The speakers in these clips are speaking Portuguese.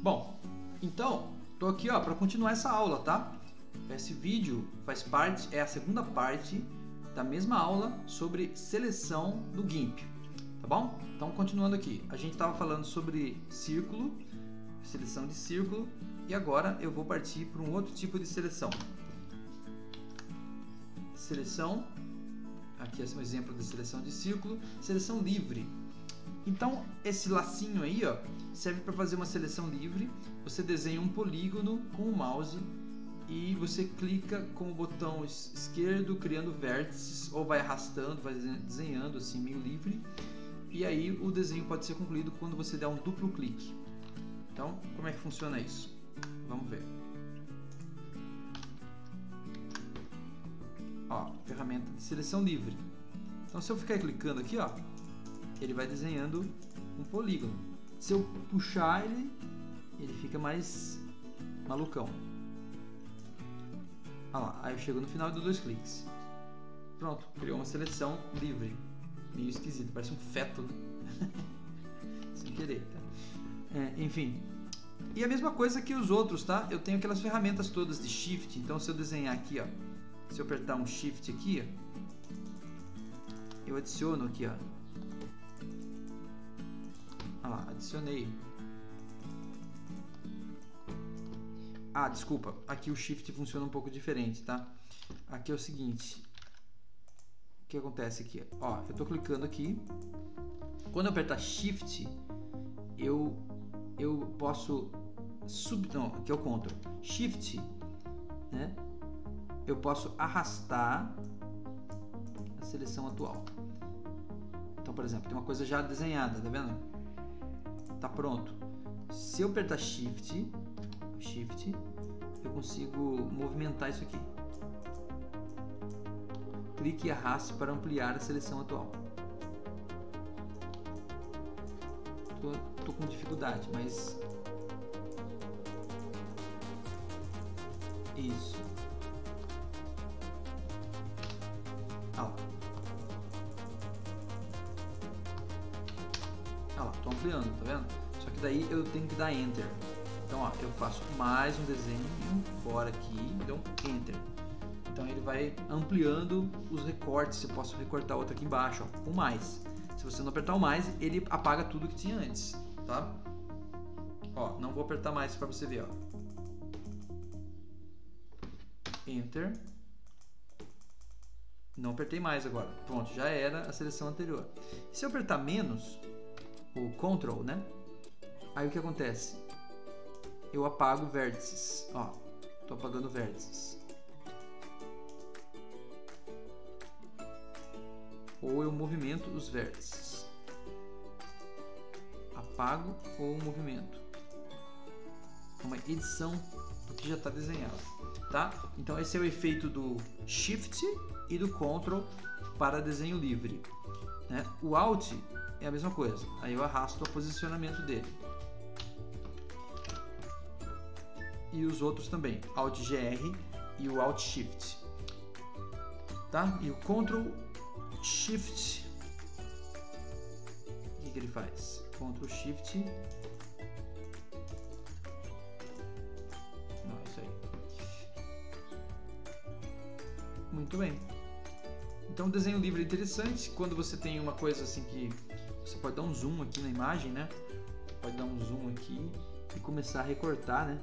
Bom, então, tô aqui para continuar essa aula, tá? Esse vídeo faz parte, é a segunda parte da mesma aula sobre seleção do GIMP, tá bom? Então, continuando aqui, a gente estava falando sobre círculo, seleção de círculo, e agora eu vou partir para um outro tipo de seleção. Seleção, aqui é um exemplo de seleção de círculo, seleção livre. Então, esse lacinho aí, ó, serve para fazer uma seleção livre. Você desenha um polígono com o mouse e você clica com o botão esquerdo, criando vértices, ou vai arrastando, vai desenhando assim, meio livre. E aí o desenho pode ser concluído quando você der um duplo clique. Então, como é que funciona isso? Vamos ver. Ó, ferramenta de seleção livre. Então, se eu ficar clicando aqui, ó, ele vai desenhando um polígono. Se eu puxar ele fica mais malucão. Olha lá, aí eu chego no final e dou 2 cliques. Pronto, criou uma seleção livre. Meio esquisito, parece um feto, né? Sem querer, tá? Enfim. E a mesma coisa que os outros, tá? Eu tenho aquelas ferramentas todas de Shift. Então, se eu desenhar aqui, ó, se eu apertar um Shift aqui, ó, eu adiciono aqui, ó. Ah lá, adicionei. Ah, desculpa. Aqui o Shift funciona um pouco diferente, tá? Aqui é o seguinte. O que acontece aqui? Ó, eu tô clicando aqui. Quando eu apertar Shift, eu posso não, aqui é o Ctrl. Shift, né? Eu posso arrastar a seleção atual. Então, por exemplo, tem uma coisa já desenhada, tá vendo? Tá pronto. Se eu apertar Shift, eu consigo movimentar isso aqui. Clique e arraste para ampliar a seleção atual. Tô com dificuldade, mas isso. Ah lá. Ah lá, tô ampliando, tá vendo? Só que daí eu tenho que dar Enter. Então, ó, eu faço mais um desenho fora aqui, dou um Enter. Então ele vai ampliando os recortes. Eu posso recortar outro aqui embaixo, ó, com mais. Se você não apertar o mais, ele apaga tudo que tinha antes, tá? Ó, não vou apertar mais para você ver, ó. Enter. Não apertei mais agora. Pronto, já era a seleção anterior. Se eu apertar menos, o Ctrl, né? Aí o que acontece? Eu apago vértices. Ó, tô apagando vértices. Ou eu movimento os vértices. Apago ou movimento. Uma edição do que já está desenhado, tá? Então esse é o efeito do Shift e do Ctrl para desenho livre, né? O Alt é a mesma coisa. Aí eu arrasto o posicionamento dele. E os outros também, Alt GR e o Alt Shift, tá? E o Ctrl Shift, o que ele faz? Ctrl Shift, não, isso aí. Muito bem. Então o desenho livre é interessante quando você tem uma coisa assim que você pode dar um zoom aqui na imagem, né? Pode dar um zoom aqui e começar a recortar, né?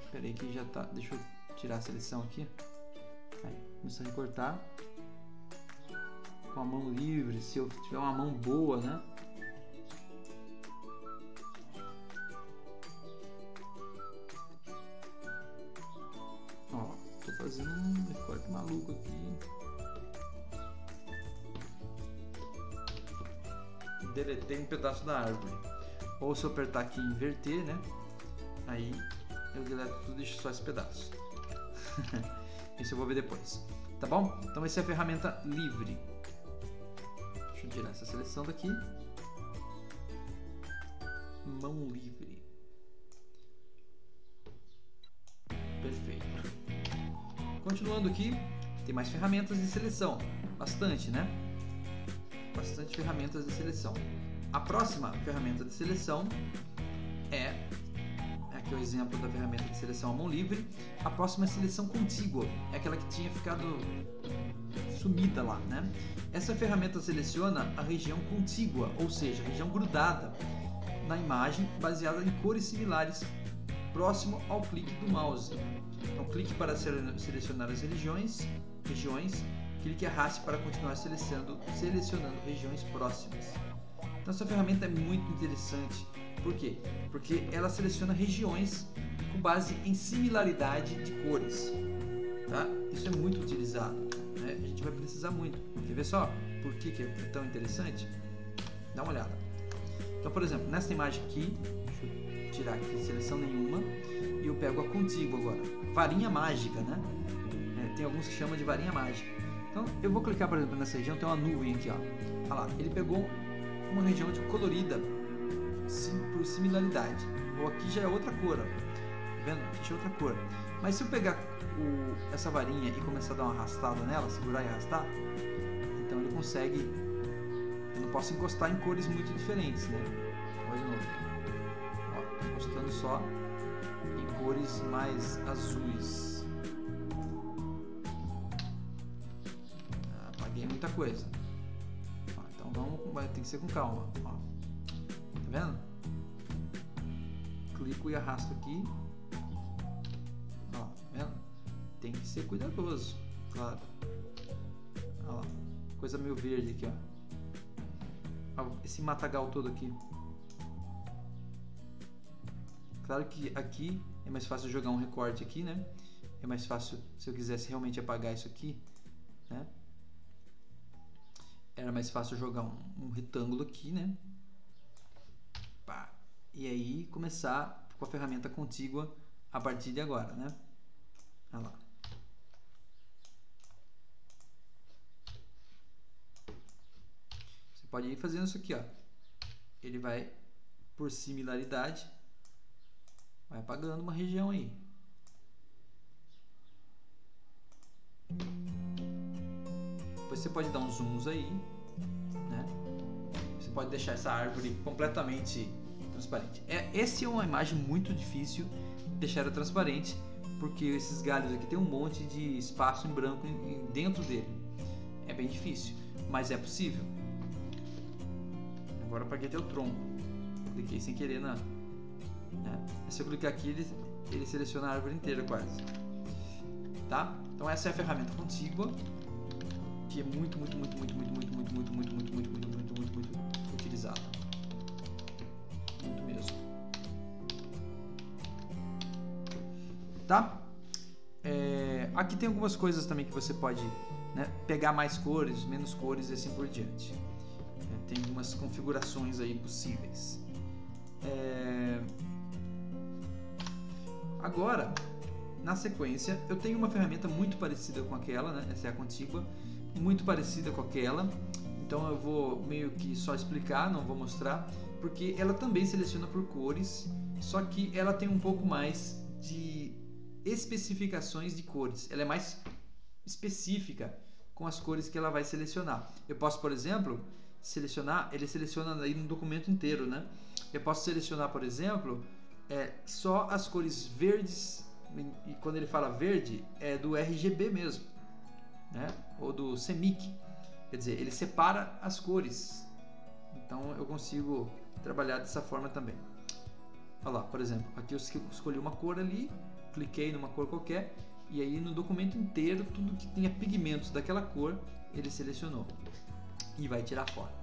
Espera aí que já tá. Deixa eu tirar a seleção aqui. Aí, começar a recortar com a mão livre, se eu tiver uma mão boa, né? Ó, tô fazendo um recorte maluco aqui. Deletei um pedaço da árvore. Ou se eu apertar aqui e inverter, né? Aí eu deleto tudo e deixo só esse pedaço. Isso eu vou ver depois. Tá bom? Então essa é a ferramenta livre. Deixa eu tirar essa seleção daqui. Mão livre. Perfeito. Continuando aqui, tem mais ferramentas de seleção, bastante, né? Bastante ferramentas de seleção. A próxima ferramenta de seleção aqui é o exemplo da ferramenta de seleção à mão livre. A próxima é a seleção contígua, é aquela que tinha ficado sumida lá, né? Essa ferramenta seleciona a região contígua, ou seja, a região grudada na imagem, baseada em cores similares, próximo ao clique do mouse. Então, clique para selecionar as regiões, clique e arraste para continuar selecionando regiões próximas. Então, essa ferramenta é muito interessante. Por quê? Porque ela seleciona regiões com base em similaridade de cores. Tá? Isso é muito utilizado, né? A gente vai precisar muito. Quer ver só por que é tão interessante? Dá uma olhada. Então, por exemplo, nessa imagem aqui, deixa eu tirar aqui seleção nenhuma, e eu pego a contígua agora. Varinha mágica, né? Tem alguns que chamam de varinha mágica. Então, eu vou clicar, por exemplo, nessa região, tem uma nuvem aqui, ó. Olha lá, ele pegou uma região de colorida por similaridade. Ou aqui já é outra cor, ó. Tá vendo? Aqui já é outra cor. Mas se eu pegar essa varinha e começar a dar uma arrastada nela, segurar e arrastar, então ele consegue. Eu não posso encostar em cores muito diferentes, né? Olha de novo. Ó, encostando só em cores mais azuis. Apaguei muita coisa. Ó, então vai ter que ser com calma. Ó. Tá vendo? Clico e arrasto aqui. Ó, tá vendo? Tem que ser cuidadoso, claro. Olha lá, coisa meio verde aqui, ó. Ó, esse matagal todo aqui. Claro que aqui é mais fácil jogar um recorte aqui, né? É mais fácil se eu quisesse realmente apagar isso aqui, né? Era mais fácil jogar um retângulo aqui, né? Pá. E aí começar com a ferramenta contígua a partir de agora, né? Olha lá. Você pode ir fazendo isso aqui, ó. Ele vai, por similaridade, vai apagando uma região aí. Depois você pode dar uns zooms aí, né? Você pode deixar essa árvore completamente transparente. Essa é uma imagem muito difícil de deixar ela transparente, porque esses galhos aqui tem um monte de espaço em branco dentro dele. É bem difícil, mas é possível. Agora eu apaguei até o tronco. Cliquei sem querer na... Se eu clicar aqui, ele seleciona a árvore inteira quase. Tá? Então essa é a ferramenta contígua, que é muito utilizada. Muito mesmo. Tá? Aqui tem algumas coisas também que você pode, né, pegar mais cores, menos cores e assim por diante. Tem algumas configurações aí possíveis. Agora, na sequência, eu tenho uma ferramenta muito parecida com aquela, né? Essa é a contígua, muito parecida com aquela. Então eu vou meio que só explicar, não vou mostrar, porque ela também seleciona por cores, só que ela tem um pouco mais de especificações de cores. Ela é mais específica com as cores que ela vai selecionar. Eu posso, por exemplo, selecionar, ele seleciona aí no documento inteiro, né? Eu posso selecionar, por exemplo, só as cores verdes, e quando ele fala verde, é do RGB mesmo, né? Ou do CMYK, quer dizer, ele separa as cores. Então eu consigo trabalhar dessa forma também. Olha lá, por exemplo, aqui eu escolhi uma cor ali, cliquei numa cor qualquer, e aí no documento inteiro, tudo que tenha pigmentos daquela cor, ele selecionou e vai tirar fora.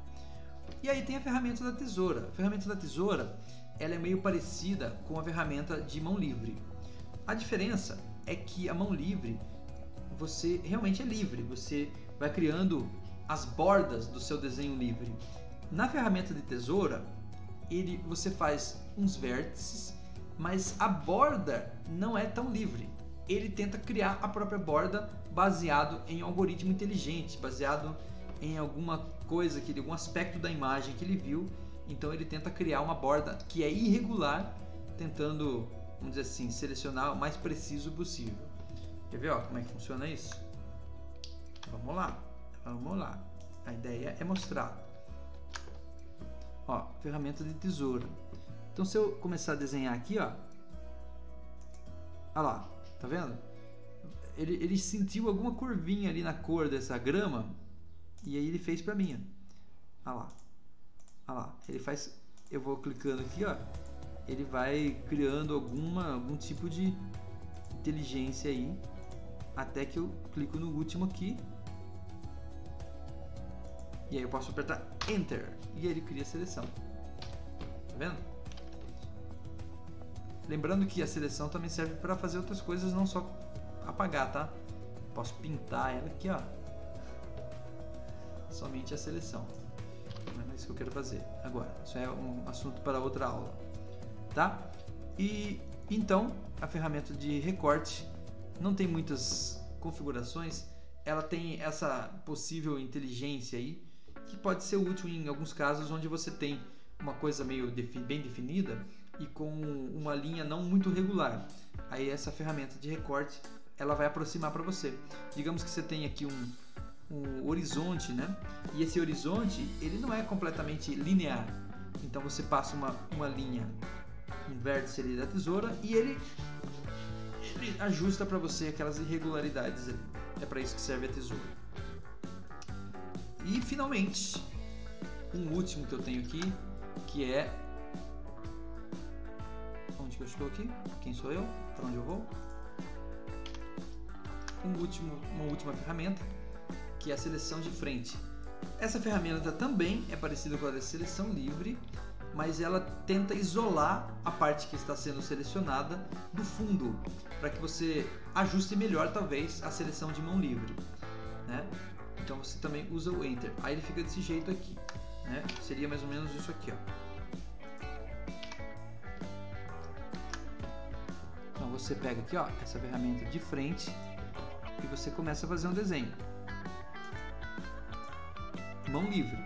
E aí tem a ferramenta da tesoura. A ferramenta da tesoura, ela é meio parecida com a ferramenta de mão livre. A diferença é que a mão livre, você realmente é livre, você vai criando as bordas do seu desenho livre. Na ferramenta de tesoura, você faz uns vértices, mas a borda não é tão livre. Ele tenta criar a própria borda baseado em um algoritmo inteligente, baseado em alguma coisa, algum aspecto da imagem que ele viu. Então ele tenta criar uma borda que é irregular, tentando, vamos dizer assim, selecionar o mais preciso possível. Quer ver, ó, como é que funciona isso? Vamos lá, vamos lá. A ideia é mostrar. Ó, ferramenta de tesoura. Então se eu começar a desenhar aqui, ó. Olha lá, tá vendo? Ele sentiu alguma curvinha ali na cor dessa grama e aí ele fez pra mim, ó. Olha lá. Olha lá, ele faz, eu vou clicando aqui, ó. Ele vai criando algum tipo de inteligência aí, até que eu clico no último aqui. E aí eu posso apertar Enter e ele cria a seleção. Tá vendo? Lembrando que a seleção também serve para fazer outras coisas, não só apagar, tá? Posso pintar ela aqui, ó. Somente a seleção. Não é isso que eu quero fazer agora. Isso é um assunto para outra aula, tá? E então a ferramenta de recorte não tem muitas configurações. Ela tem essa possível inteligência aí, que pode ser útil em alguns casos onde você tem uma coisa meio bem definida e com uma linha não muito regular. Aí essa ferramenta de recorte, ela vai aproximar para você. Digamos que você tem aqui um horizonte, né? E esse horizonte, ele não é completamente linear. Então você passa uma linha, um vértice ali da tesoura e ele ajusta para você aquelas irregularidades ali. É para isso que serve a tesoura. E finalmente, um último que eu tenho aqui, que é... Onde que eu estou aqui? Quem sou eu? Para onde eu vou? Uma última ferramenta, que é a seleção de frente. Essa ferramenta também é parecida com a da seleção livre, mas ela tenta isolar a parte que está sendo selecionada do fundo, para que você ajuste melhor, talvez, a seleção de mão livre, né? Então você também usa o Enter. Aí ele fica desse jeito aqui, né? Seria mais ou menos isso aqui, ó. Então você pega aqui, ó, essa ferramenta de frente e você começa a fazer um desenho. Mão livre.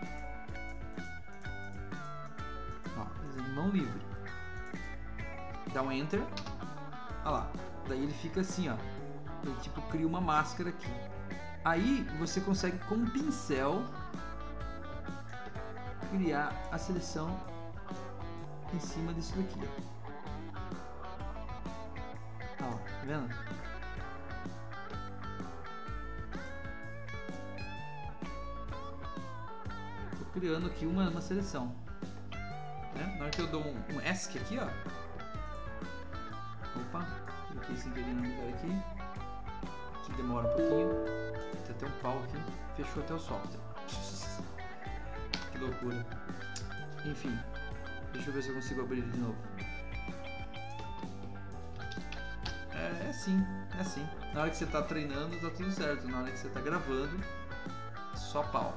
Ó, desenho mão livre. Dá um Enter. Olha lá. Daí ele fica assim, ó. Ele tipo cria uma máscara aqui. Aí você consegue com um pincel criar a seleção em cima disso daqui, ó. Ó, tá vendo? Tô criando aqui uma seleção, né? Na hora que eu dou um ESC aqui, ó. Opa, cliquei sem querer no lugar aqui. Que demora um pouquinho. Tem até um pau aqui. Fechou até o software. Que loucura. Enfim, deixa eu ver se eu consigo abrir ele de novo. É assim, é assim. Na hora que você está treinando, tá tudo certo. Na hora que você está gravando, só pau.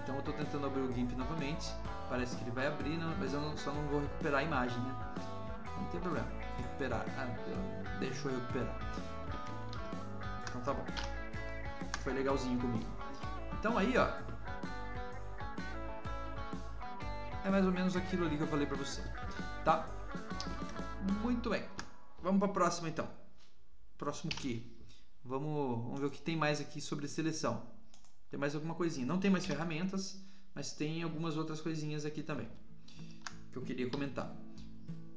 Então eu estou tentando abrir o GIMP novamente. Parece que ele vai abrir, não, mas eu só não vou recuperar a imagem, né? Não tem problema. Recuperar. Deixa eu recuperar. Então tá bom. Foi legalzinho comigo. Então aí, ó. É mais ou menos aquilo ali que eu falei pra você. Tá? Muito bem. Vamos pra próxima então. Próximo que? Vamos ver o que tem mais aqui sobre seleção. Tem mais alguma coisinha. Não tem mais ferramentas, mas tem algumas outras coisinhas aqui também que eu queria comentar.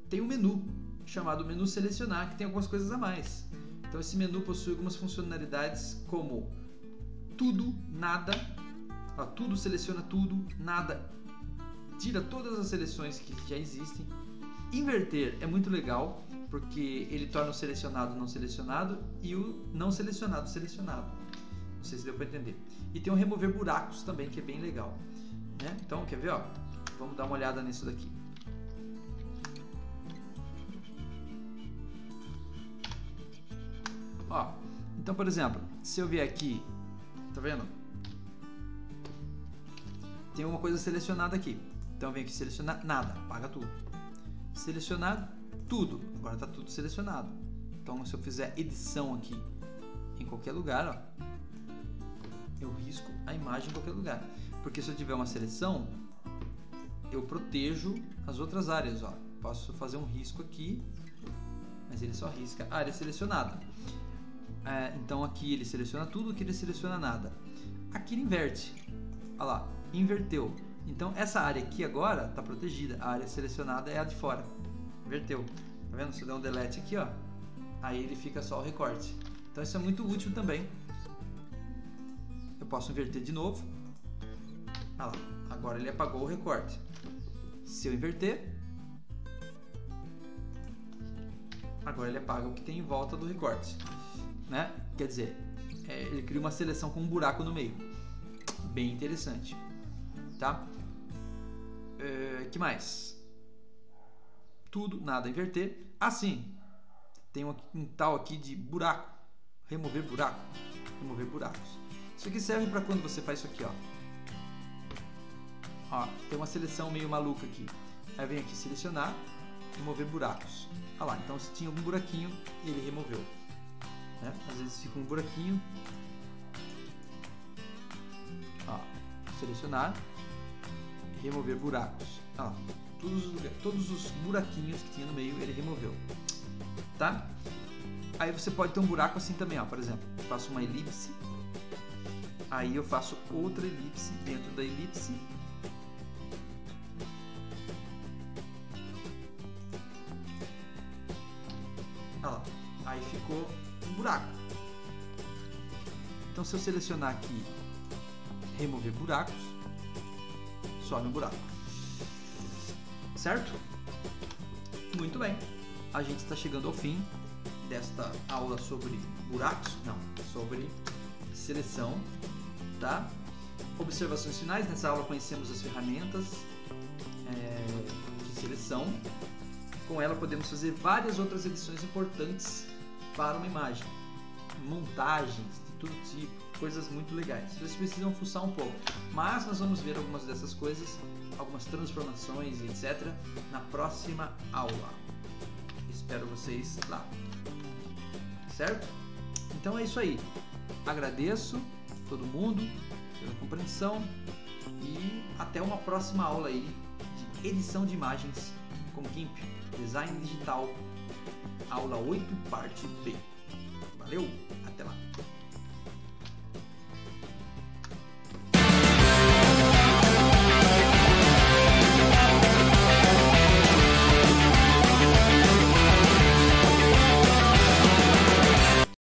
Tem um menu chamado menu selecionar, que tem algumas coisas a mais. Então esse menu possui algumas funcionalidades como tudo, nada, ó, tudo seleciona tudo, nada, tira todas as seleções que já existem. Inverter é muito legal, porque ele torna o selecionado não selecionado e o não selecionado selecionado. Não sei se deu para entender. E tem um remover buracos também, que é bem legal, né? Então, quer ver? Ó? Vamos dar uma olhada nisso daqui. Ó, então, por exemplo, se eu vier aqui, tá vendo? Tem uma coisa selecionada aqui. Então eu venho aqui selecionar nada, apaga tudo. Selecionar tudo, agora está tudo selecionado. Então se eu fizer edição aqui em qualquer lugar, ó, eu risco a imagem em qualquer lugar. Porque se eu tiver uma seleção, eu protejo as outras áreas, ó. Posso fazer um risco aqui, mas ele só risca a área selecionada. Então aqui ele seleciona tudo, aqui ele seleciona nada. Aqui ele inverte. Olha lá, inverteu. Então essa área aqui agora está protegida. A área selecionada é a de fora. Inverteu. Tá vendo? Se eu der um delete aqui, ó, aí ele fica só o recorte. Então isso é muito útil também. Eu posso inverter de novo. Olha lá, agora ele apagou o recorte. Se eu inverter, agora ele apaga o que tem em volta do recorte, né? Quer dizer, ele cria uma seleção com um buraco no meio. Bem interessante, tá? Que mais? Tudo, nada, inverter. Assim, tem um tal aqui de buraco. Remover buraco. Remover buracos. Isso aqui serve para quando você faz isso aqui, ó. Ó, tem uma seleção meio maluca aqui. Aí vem aqui selecionar, remover buracos. Olha lá, então se tinha algum buraquinho, ele removeu, né? Às vezes fica um buraquinho. Ó, selecionar, remover buracos. Olha lá, todos os buraquinhos que tinha no meio ele removeu, tá? Aí você pode ter um buraco assim também, ó. Por exemplo, eu faço uma elipse, aí eu faço outra elipse dentro da elipse. Olha lá, aí ficou um buraco. Então se eu selecionar aqui, remover buracos, some o buraco. Certo? Muito bem. A gente está chegando ao fim desta aula sobre buracos, não, sobre seleção, tá? Observações finais. Nessa aula conhecemos as ferramentas de seleção. Com ela podemos fazer várias outras edições importantes para uma imagem, montagens de todo tipo, coisas muito legais. Vocês precisam fuçar um pouco, mas nós vamos ver algumas dessas coisas, algumas transformações e etc. na próxima aula. Espero vocês lá, certo? Então é isso aí. Agradeço todo mundo pela compreensão e até uma próxima aula aí de edição de imagens com GIMP, Design Digital, aula 8, parte B. Valeu, até lá!